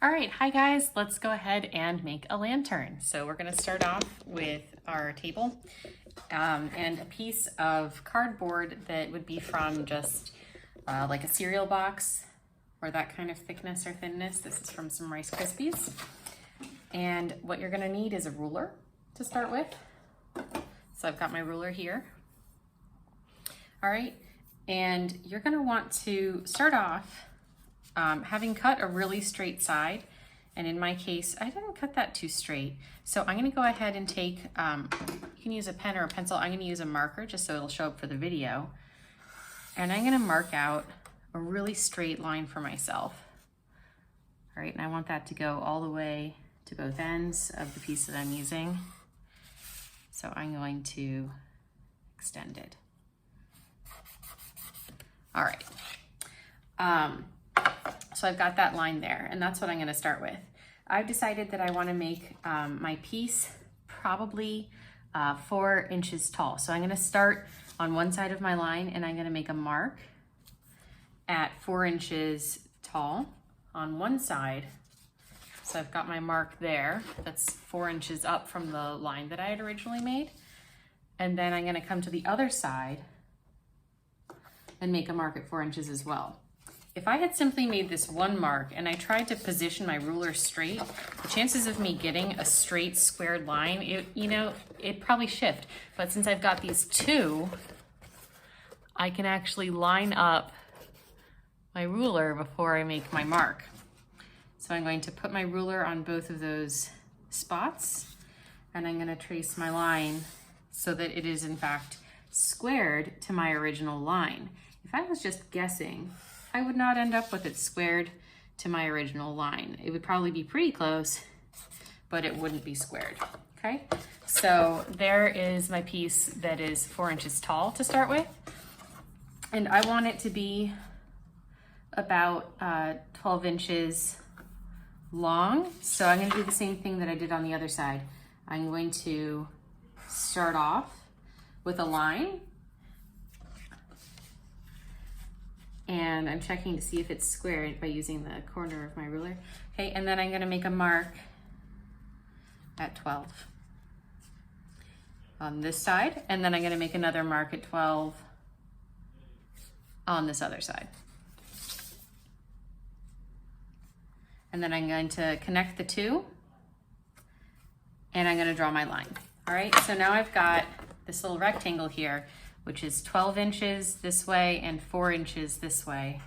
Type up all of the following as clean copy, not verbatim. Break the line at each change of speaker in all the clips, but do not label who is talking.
All right, hi guys, let's go ahead and make a lantern. So we're gonna start off with our table and a piece of cardboard that would be from just like a cereal box or that kind of thickness or thinness. This is from some Rice Krispies. And what you're gonna need is a ruler to start with. So I've got my ruler here. All right, and you're gonna want to start off having cut a really straight side, and in my case, I didn't cut that too straight. So I'm gonna go ahead and take, you can use a pen or a pencil. I'm gonna use a marker just so it'll show up for the video. And I'm gonna mark out a really straight line for myself. All right, and I want that to go all the way to both ends of the piece that I'm using. So I'm going to extend it. All right. So I've got that line there, and that's what I'm gonna start with. I've decided that I wanna make my piece probably 4 inches tall. So I'm gonna start on one side of my line, and I'm gonna make a mark at 4 inches tall on one side. So I've got my mark there. That's 4 inches up from the line that I had originally made. And then I'm gonna come to the other side and make a mark at 4 inches as well. If I had simply made this one mark and I tried to position my ruler straight, the chances of me getting a straight squared line, it'd probably shift. But since I've got these two, I can actually line up my ruler before I make my mark. So I'm going to put my ruler on both of those spots, and I'm gonna trace my line so that it is in fact squared to my original line. If I was just guessing, I would not end up with it squared to my original line. It would probably be pretty close, but it wouldn't be squared, okay? So there is my piece that is 4 inches tall to start with. And I want it to be about 12 inches long. So I'm gonna do the same thing that I did on the other side. I'm going to start off with a line, and I'm checking to see if it's squared by using the corner of my ruler. Okay, and then I'm gonna make a mark at 12 on this side, and then I'm gonna make another mark at 12 on this other side. And then I'm going to connect the two, and I'm gonna draw my line. All right, so now I've got this little rectangle here, which is 12 inches this way and 4 inches this way.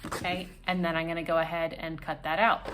Okay, and then I'm gonna go ahead and cut that out.